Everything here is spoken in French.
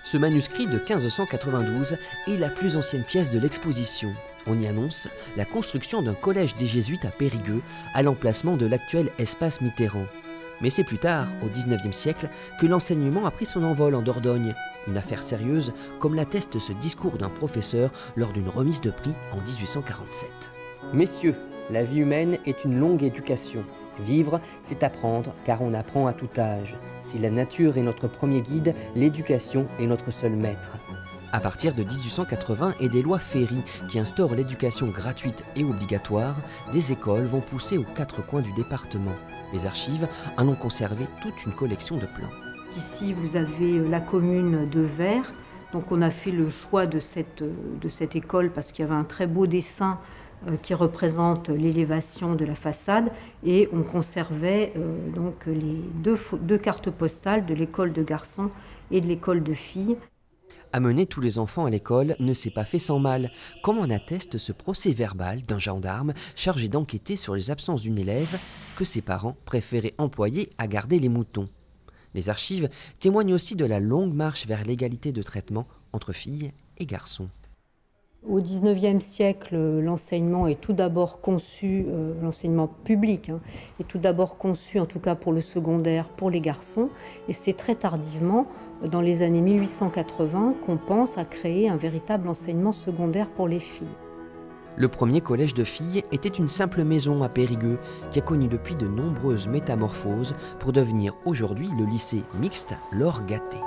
Ce manuscrit de 1592 est la plus ancienne pièce de l'exposition. On y annonce la construction d'un collège des Jésuites à Périgueux, à l'emplacement de l'actuel espace Mitterrand. Mais c'est plus tard, au XIXe siècle, que l'enseignement a pris son envol en Dordogne. Une affaire sérieuse, comme l'atteste ce discours d'un professeur lors d'une remise de prix en 1847. Messieurs, la vie humaine est une longue éducation. Vivre, c'est apprendre, car on apprend à tout âge. Si la nature est notre premier guide, l'éducation est notre seul maître. À partir de 1880 et des lois Ferry qui instaurent l'éducation gratuite et obligatoire, des écoles vont pousser aux quatre coins du département. Les archives en ont conservé toute une collection de plans. Ici, vous avez la commune de Vert. Donc on a fait le choix de cette école parce qu'il y avait un très beau dessin qui représente l'élévation de la façade, et on conservait donc les deux cartes postales de l'école de garçons et de l'école de filles. Amener tous les enfants à l'école ne s'est pas fait sans mal, comme en atteste ce procès-verbal d'un gendarme chargé d'enquêter sur les absences d'une élève que ses parents préféraient employer à garder les moutons. Les archives témoignent aussi de la longue marche vers l'égalité de traitement entre filles et garçons. Au XIXe siècle, l'enseignement est tout d'abord conçu, l'enseignement public, est tout d'abord conçu, en tout cas pour le secondaire, pour les garçons. Et c'est très tardivement, dans les années 1880, qu'on pense à créer un véritable enseignement secondaire pour les filles. Le premier collège de filles était une simple maison à Périgueux qui a connu depuis de nombreuses métamorphoses pour devenir aujourd'hui le lycée mixte Laure Gatté.